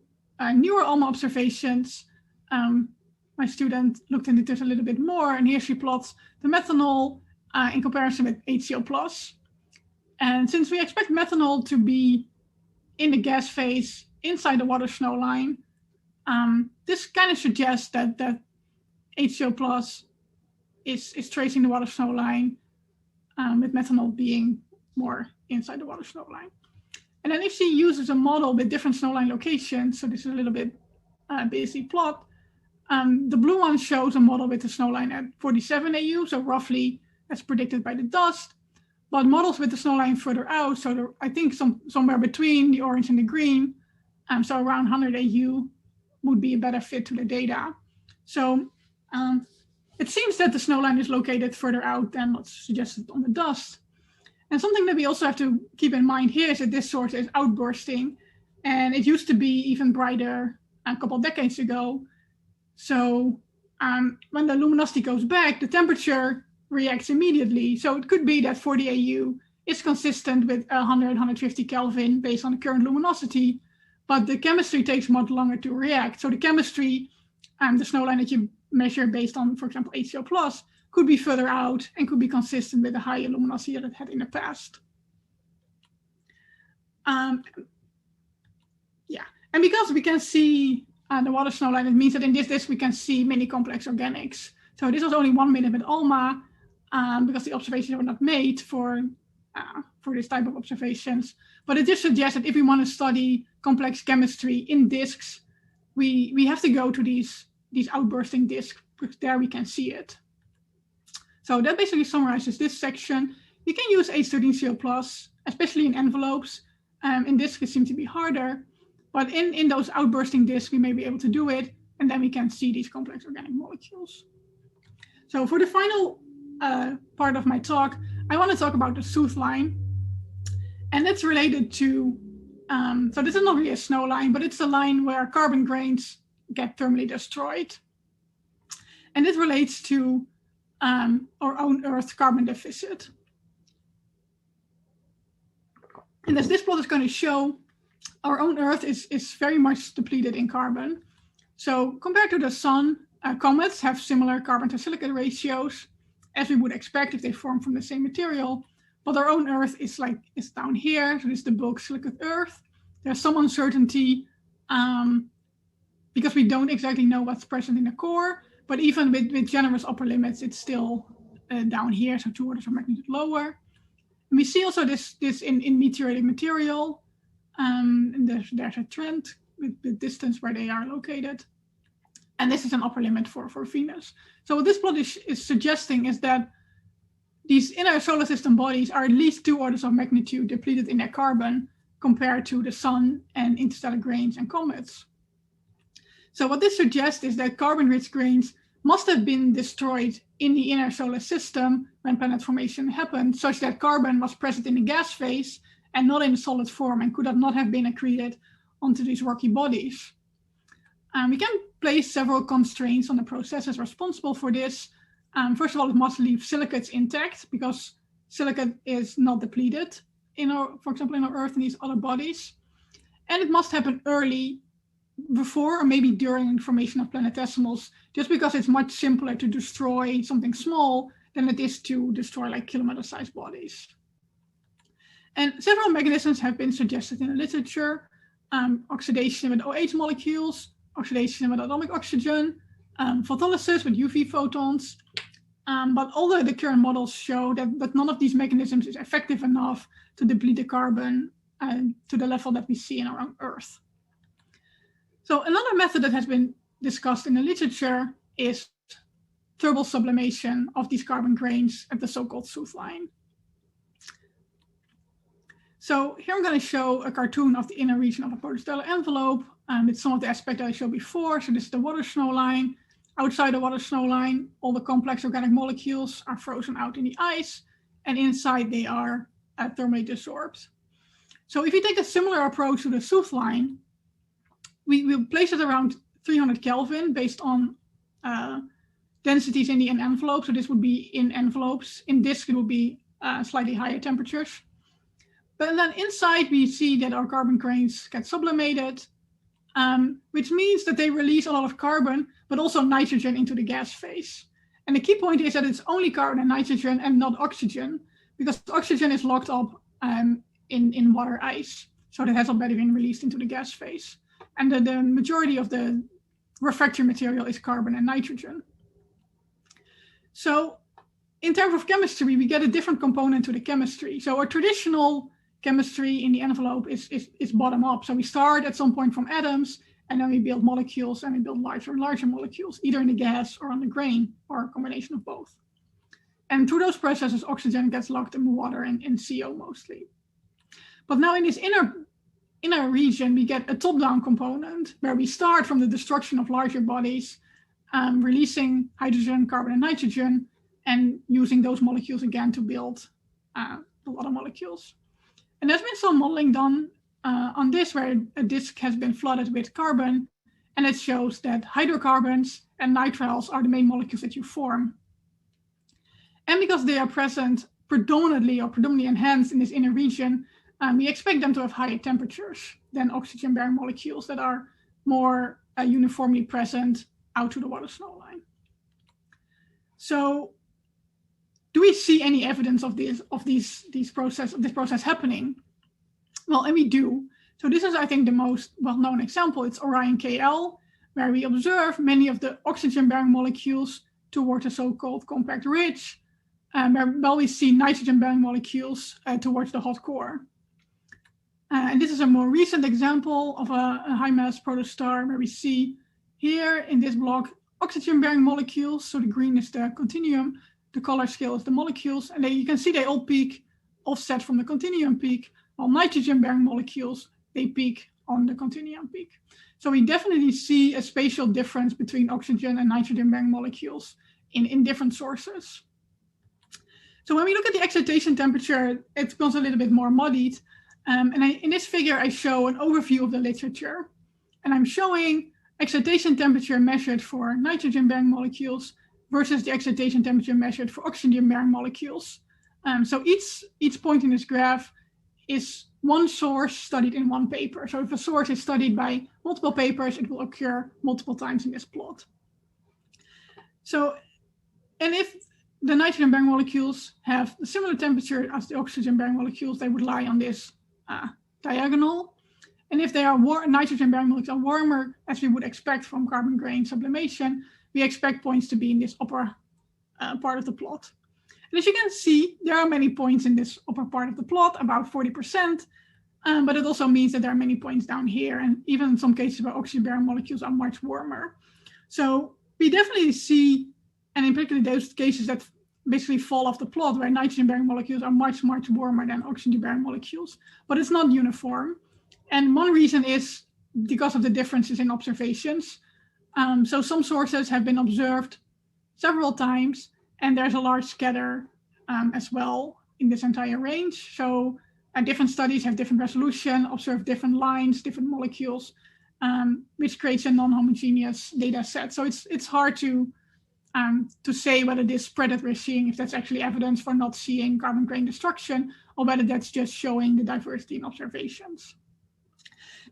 newer ALMA observations, my student looked into this a little bit more, and here she plots the methanol in comparison with HCl+. And since we expect methanol to be in the gas phase inside the water snowline, this kind of suggests that HCl+ is tracing the water snowline, with methanol being more inside the water snowline. And then if she uses a model with different snowline locations, so this is a little bit busy plot, the blue one shows a model with the snowline at 47 AU, so roughly as predicted by the dust, but models with the snowline further out, so I think somewhere between the orange and the green, so around 100 AU would be a better fit to the data. So it seems that the snowline is located further out than what's suggested on the dust. And something that we also have to keep in mind here is that this source is outbursting, and it used to be even brighter a couple of decades ago. So when the luminosity goes back, the temperature reacts immediately. So it could be that 40 AU is consistent with 100, 150 Kelvin based on the current luminosity, but the chemistry takes much longer to react. So the chemistry, the snowline that you measure based on, for example, HCl+, could be further out and could be consistent with the higher luminosity that it had in the past. And because we can see the water snowline, it means that in this disk we can see many complex organics. So this was only 1 minute with ALMA, because the observations were not made for this type of observations. But it just suggests that if we want to study complex chemistry in disks, we have to go to these outbursting disks, because there we can see it. So that basically summarizes this section. You can use H13Cl+, especially in envelopes. In disks, it seems to be harder. But in those outbursting disks, we may be able to do it. And then we can see these complex organic molecules. So for the final part of my talk, I want to talk about the Sooth line. And that's related to, so this is not really a snow line, but it's a line where carbon grains get thermally destroyed. And it relates to our own Earth carbon deficit. And as this plot is going to show, our own Earth is very much depleted in carbon. So compared to the sun, comets have similar carbon to silicate ratios, as we would expect if they form from the same material. But our own Earth is down here. So this is the bulk silicate Earth. There's some uncertainty because we don't exactly know what's present in the core, But even with generous upper limits, it's still down here, so 2 orders of magnitude lower. And we see also this in meteoritic material, and there's a trend with the distance where they are located. And this is an upper limit for Venus. So what this plot is suggesting is that these inner solar system bodies are at least 2 orders of magnitude depleted in their carbon compared to the sun and interstellar grains and comets. So what this suggests is that carbon-rich grains must have been destroyed in the inner solar system when planet formation happened, such that carbon was present in the gas phase and not in solid form, and could not have been accreted onto these rocky bodies. We can place several constraints on the processes responsible for this. First of all, it must leave silicates intact, because silicate is not depleted for example, in our Earth and these other bodies. And it must happen early, before or maybe during the formation of planetesimals, just because it's much simpler to destroy something small than it is to destroy like kilometer-sized bodies. And several mechanisms have been suggested in the literature: oxidation with OH molecules, oxidation with atomic oxygen, photolysis with UV photons. But although the current models show that none of these mechanisms is effective enough to deplete the carbon to the level that we see in our own Earth. So another method that has been discussed in the literature is thermal sublimation of these carbon grains at the so-called South line. So here I'm going to show a cartoon of the inner region of a protostellar envelope with some of the aspects that I showed before. So this is the water snow line. Outside the water snow line, all the complex organic molecules are frozen out in the ice, and inside they are thermally desorbed. So if you take a similar approach to the South line, we will place it around 300 Kelvin based on densities in the envelope. So this would be in envelopes. In disk, it would be slightly higher temperatures. But then inside, we see that our carbon grains get sublimated, which means that they release a lot of carbon, but also nitrogen into the gas phase. And the key point is that it's only carbon and nitrogen and not oxygen, because oxygen is locked up in water ice. So that has already been released into the gas phase. And the majority of the refractory material is carbon and nitrogen. So in terms of chemistry, we get a different component to the chemistry. So our traditional chemistry in the envelope is bottom up. So we start at some point from atoms, and then we build molecules, and we build larger and larger molecules, either in the gas or on the grain, or a combination of both. And through those processes, oxygen gets locked in water and in CO mostly. But now in this inner region, we get a top-down component where we start from the destruction of larger bodies, releasing hydrogen, carbon, and nitrogen, and using those molecules again to build other molecules. And there's been some modeling done on this, where a disk has been flooded with carbon, and it shows that hydrocarbons and nitriles are the main molecules that you form. And because they are present predominantly enhanced in this inner region, we expect them to have higher temperatures than oxygen-bearing molecules that are more uniformly present out to the water snow line. So, do we see any evidence of this process happening? Well, and we do. So this is, I think, the most well-known example. It's Orion KL, where we observe many of the oxygen-bearing molecules towards a so-called compact ridge, where we see nitrogen-bearing molecules towards the hot core. And this is a more recent example of a high-mass protostar, where we see here in this block oxygen-bearing molecules. So the green is the continuum, the color scale is the molecules, and you can see they all peak offset from the continuum peak, while nitrogen-bearing molecules, they peak on the continuum peak. So we definitely see a spatial difference between oxygen and nitrogen-bearing molecules in different sources. So when we look at the excitation temperature, it becomes a little bit more muddied. In this figure, I show an overview of the literature. And I'm showing excitation temperature measured for nitrogen-bearing molecules versus the excitation temperature measured for oxygen-bearing molecules. So each point in this graph is one source studied in one paper. So if a source is studied by multiple papers, it will occur multiple times in this plot. So, and if the nitrogen-bearing molecules have a similar temperature as the oxygen-bearing molecules, they would lie on this diagonal. And if they are nitrogen-bearing molecules are warmer, as we would expect from carbon grain sublimation, we expect points to be in this upper part of the plot. And as you can see, there are many points in this upper part of the plot, about 40%, but it also means that there are many points down here, and even in some cases where oxygen-bearing molecules are much warmer. So we definitely see, and in particular those cases that basically fall off the plot where nitrogen-bearing molecules are much, much warmer than oxygen-bearing molecules, but it's not uniform. And one reason is because of the differences in observations. So some sources have been observed several times, and there's a large scatter as well in this entire range. So different studies have different resolution, observe different lines, different molecules, which creates a non-homogeneous data set. So it's hard to say whether this spread that we're seeing, if that's actually evidence for not seeing carbon grain destruction, or whether that's just showing the diversity in observations.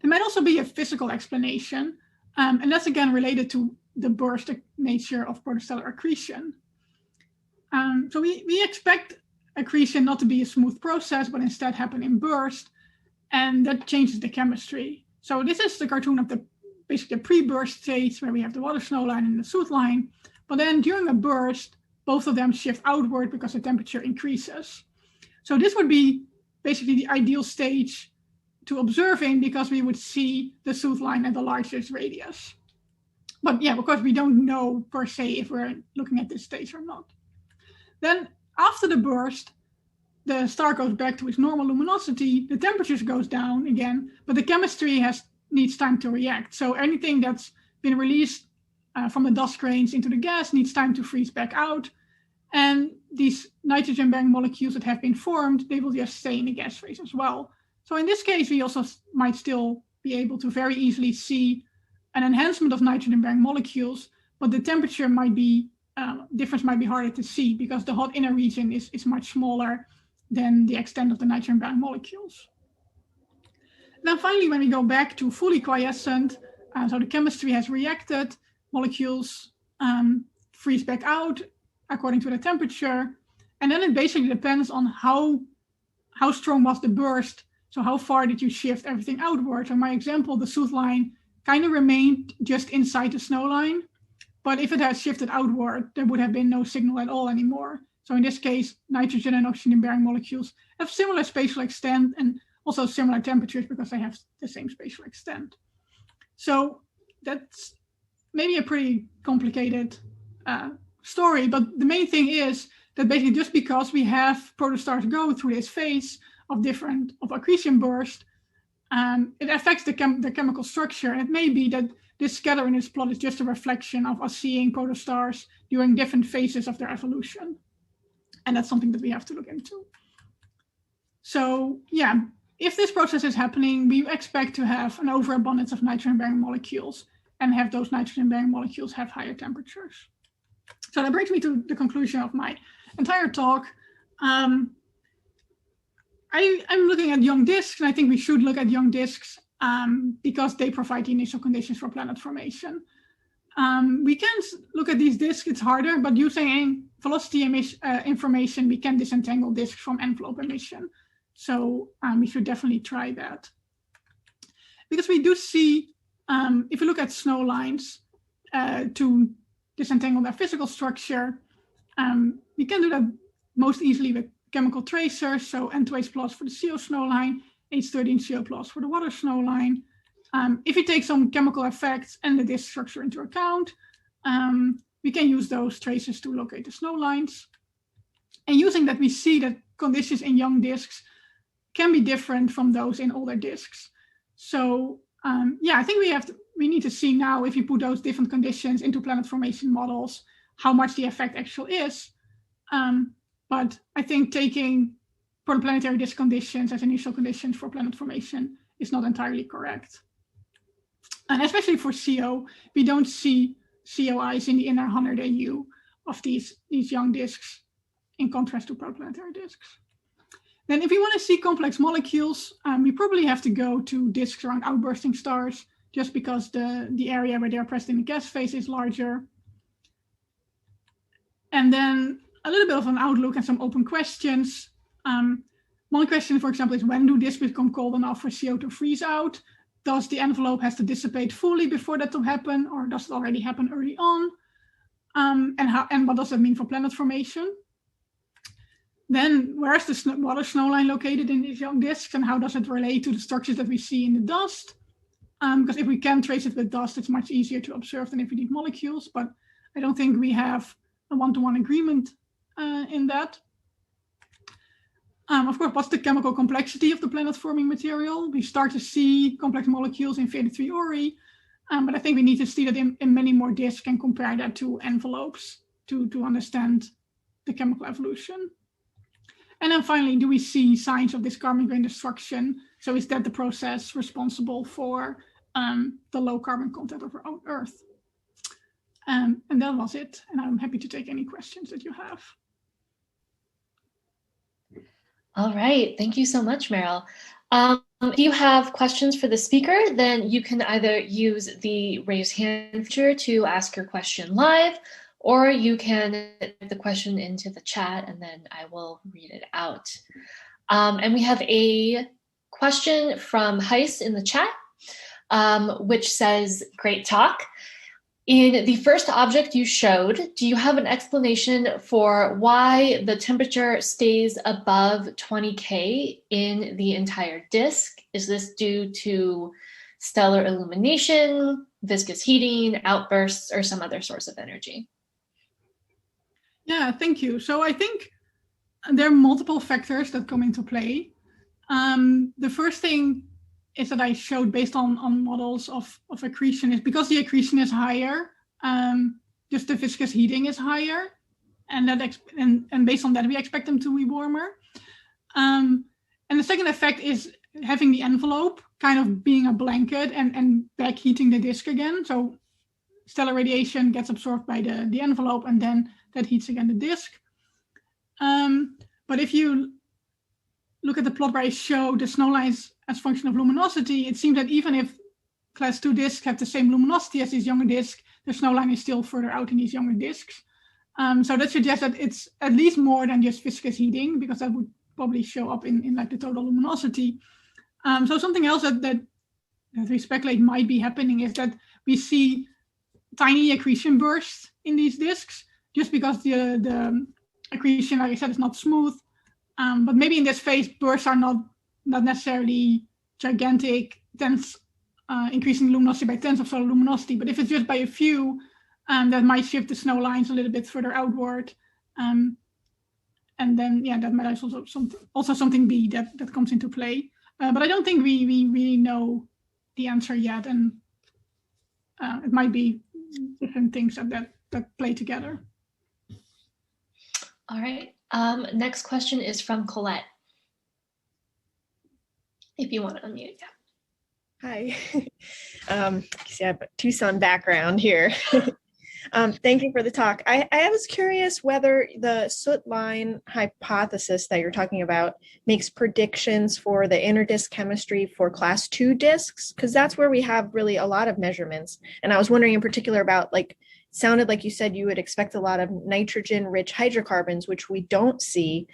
There might also be a physical explanation, and that's again related to the burst nature of protostellar accretion. So we expect accretion not to be a smooth process, but instead happen in burst, and that changes the chemistry. So this is the cartoon of basically the pre-burst states where we have the water snowline and the soot line. But then during a burst, both of them shift outward because the temperature increases. So this would be basically the ideal stage to observe in, because we would see the soot line at the largest radius. But yeah, because we don't know per se if we're looking at this stage or not. Then after the burst, the star goes back to its normal luminosity, the temperature goes down again, but the chemistry needs time to react. So anything that's been released from the dust grains into the gas needs time to freeze back out. And these nitrogen-bearing molecules that have been formed, they will just stay in the gas phase as well. So in this case, we also might still be able to very easily see an enhancement of nitrogen-bearing molecules, but the temperature might be, difference might be harder to see because the hot inner region is much smaller than the extent of the nitrogen-bearing molecules. Then finally, when we go back to fully quiescent, so the chemistry has reacted, molecules freeze back out according to the temperature, and then it basically depends on how strong was the burst. So how far did you shift everything outward? So my example, the soot line kind of remained just inside the snow line, but if it had shifted outward, there would have been no signal at all anymore. So in this case, nitrogen and oxygen-bearing molecules have similar spatial extent and also similar temperatures because they have the same spatial extent. So that's maybe a pretty complicated story, but the main thing is that basically just because we have protostars go through this phase of accretion burst, it affects the chemical structure. And it may be that this scatter in this plot is just a reflection of us seeing protostars during different phases of their evolution. And that's something that we have to look into. So yeah, if this process is happening, we expect to have an overabundance of nitrogen-bearing molecules and have those nitrogen-bearing molecules have higher temperatures. So that brings me to the conclusion of my entire talk. I'm looking at young disks, and I think we should look at young disks because they provide the initial conditions for planet formation. We can look at these disks, it's harder, but using velocity information, we can disentangle disks from envelope emission. So we should definitely try that. Because we do see, if you look at snow lines to disentangle their physical structure, we can do that most easily with chemical tracers. So Entourage plots for the CO snow line, H13 CO plots for the water snow line. If you take some chemical effects and the disk structure into account, we can use those tracers to locate the snow lines. And using that, we see that conditions in young disks can be different from those in older disks. So yeah, I think we need to see now, if you put those different conditions into planet formation models, how much the effect actually is. But I think taking protoplanetary disk conditions as initial conditions for planet formation is not entirely correct. And especially for CO, we don't see COIs in the inner 100 AU of these young disks, in contrast to protoplanetary disks. Then if we want to see complex molecules, we probably have to go to disks around outbursting stars, just because the area where they're present in the gas phase is larger. And then a little bit of an outlook and some open questions. One question, for example, is when do disks become cold enough for CO to freeze out? Does the envelope have to dissipate fully before that to happen, or does it already happen early on? and what does that mean for planet formation? Then where's the water snowline located in these young disks, and how does it relate to the structures that we see in the dust? Because if we can trace it with dust, it's much easier to observe than if we need molecules, but I don't think we have a one-to-one agreement in that. Of course, what's the chemical complexity of the planet-forming material? We start to see complex molecules in 53 Ori, but I think we need to see that in many more disks and compare that to envelopes to understand the chemical evolution. And then finally, do we see signs of this carbon grain destruction? So is that the process responsible for the low carbon content of our Earth? And that was it. And I'm happy to take any questions that you have. All right, thank you so much, Merel. If you have questions for the speaker, then you can either use the raise hand feature to ask your question live, or you can put the question into the chat and then I will read it out. And we have a question from Heis in the chat, which says, great talk. In the first object you showed, do you have an explanation for why the temperature stays above 20 K in the entire disk? Is this due to stellar illumination, viscous heating, outbursts, or some other source of energy? Yeah, thank you. So I think there are multiple factors that come into play. The first thing is that I showed based on models of accretion is because the accretion is higher, just the viscous heating is higher, and based on that we expect them to be warmer. And the second effect is having the envelope kind of being a blanket and back heating the disk again. So stellar radiation gets absorbed by the envelope and then that heats again the disk. But if you look at the plot where I show the snowlines as function of luminosity, it seems that even if class 2 disks have the same luminosity as these younger disks, the snowline is still further out in these younger disks. So that suggests that it's at least more than just viscous heating, because that would probably show up in like the total luminosity. So something else that we speculate might be happening is that we see tiny accretion bursts in these disks, just because the accretion, like I said, is not smooth. But maybe in this phase, bursts are not necessarily gigantic, increasing luminosity by tens of solar luminosity. But if it's just by a few, that might shift the snow lines a little bit further outward. And then, yeah, that might also something be that comes into play. But I don't think we really know the answer yet. And it might be different things that play together. All right. Next question is from Colette. If you want to unmute, yeah. Hi. See, I have a Tucson background here. Thank you for the talk. I was curious whether the soot line hypothesis that you're talking about makes predictions for the inner disk chemistry for class 2 disks, because that's where we have really a lot of measurements. And I was wondering in particular about, like, sounded like you said you would expect a lot of nitrogen-rich hydrocarbons, which we don't see.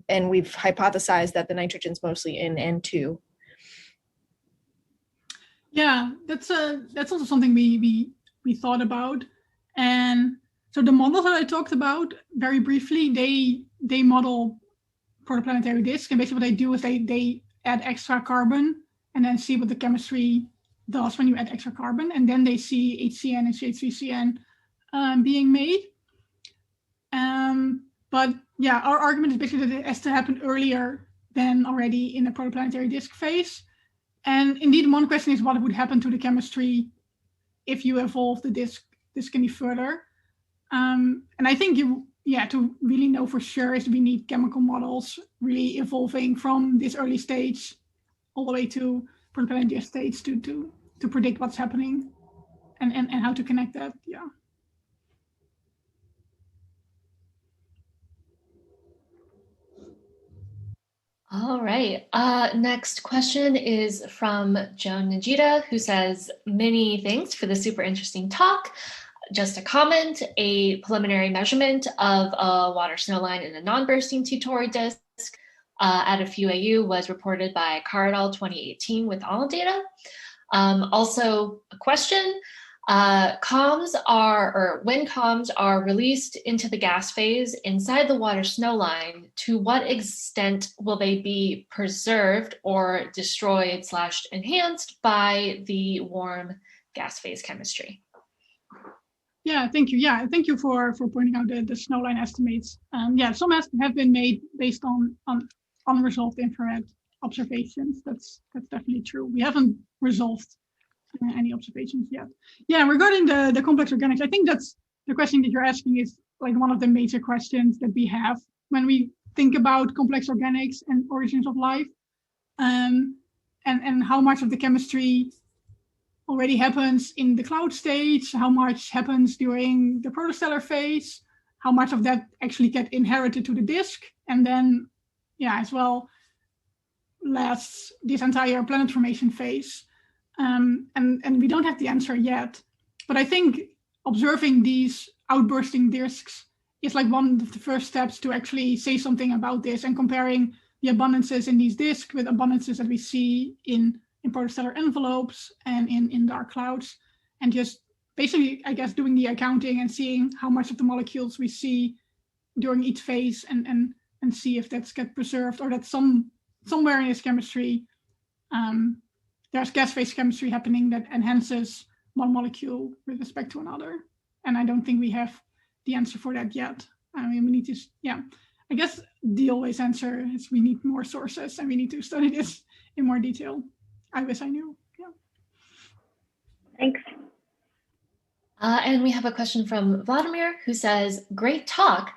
And we've hypothesized that the nitrogen's mostly in N2. Yeah, that's also something we thought about. And so the models that I talked about very briefly, they model protoplanetary disks, and basically what they do is they add extra carbon and then see what the chemistry does when you add extra carbon, and then they see HCN and CH3CN being made. But yeah, our argument is basically that it has to happen earlier than already in the protoplanetary disk phase. And indeed, one question is what would happen to the chemistry if you evolve the disk any further. And I think to really know for sure is we need chemical models really evolving from this early stage all the way to protoplanetary states to predict what's happening and how to connect that. Yeah. All right. Next question is from Joan Najita, who says, many thanks for the super interesting talk. Just a comment, a preliminary measurement of a water snowline in a non-bursting T-Tori disk at a few AU was reported by Cardall 2018 with all data. Also a question, When comms are released into the gas phase inside the water snowline, to what extent will they be preserved or destroyed / enhanced by the warm gas phase chemistry? Yeah, thank you. Yeah, thank you for pointing out the snowline estimates. Yeah, some have been made based on unresolved infrared observations. That's definitely true. We haven't resolved any observations yet. Yeah, regarding the complex organics, I think that's the question that you're asking is like one of the major questions that we have when we think about complex organics and origins of life, and how much of the chemistry already happens in the cloud stage, how much happens during the protostellar phase, how much of that actually get inherited to the disk, and then, yeah, as well, lasts this entire planet formation phase. And we don't have the answer yet. But I think observing these outbursting disks is like one of the first steps to actually say something about this, and comparing the abundances in these disks with abundances that we see in protostellar envelopes and in dark clouds, and just basically, I guess, doing the accounting and seeing how much of the molecules we see during each phase, and see if that's get preserved, or that somewhere in this chemistry there's gas phase chemistry happening that enhances one molecule with respect to another. And I don't think we have the answer for that yet. I mean, we need to, yeah, I guess the always answer is we need more sources and we need to study this in more detail. I wish I knew. Yeah. Thanks. And we have a question from Vladimir, who says, great talk.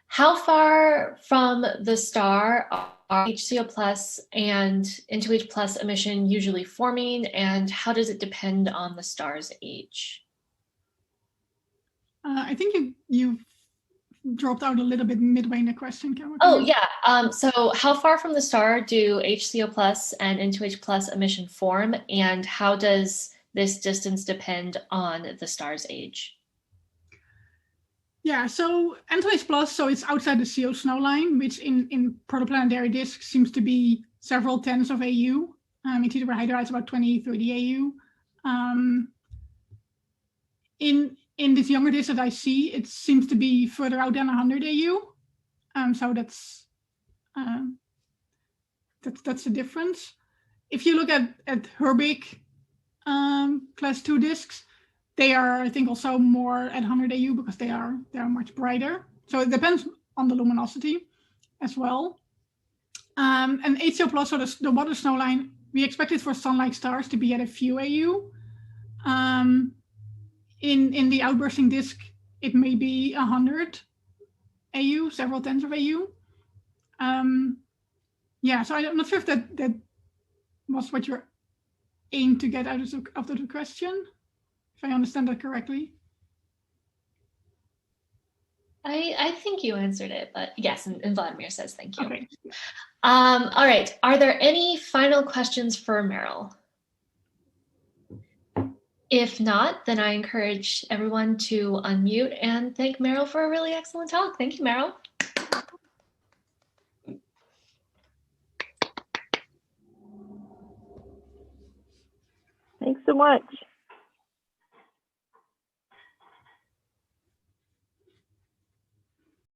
How far from the star are HCO plus and Entourage plus emission usually forming, and how does it depend on the star's age? I think you dropped out a little bit midway in the question. Oh, yeah. So how far from the star do HCO plus and Entourage plus emission form, and how does this distance depend on the star's age? Yeah, so Entourage plus, so it's outside the CO snowline, which in protoplanetary disks seems to be several tens of AU. In TDW Hydra, it's about 20, 30 AU. In this younger disk that I see, it seems to be further out than 100 AU. So that's the difference. If you look at Herbig class 2 disks, they are, I think, also more at 100 AU because they are much brighter. So it depends on the luminosity as well. And HCO plus, so the water snowline, we expect it for sun-like stars to be at a few AU. In the outbursting disk, it may be 100 AU, several tens of AU. Yeah, so I'm not sure if that was what you're aimed to get out of the question, if I understand that correctly. I think you answered it, but yes, and Vladimir says thank you. Okay. All right, are there any final questions for Merel? If not, then I encourage everyone to unmute and thank Merel for a really excellent talk. Thank you, Merel. Thanks so much.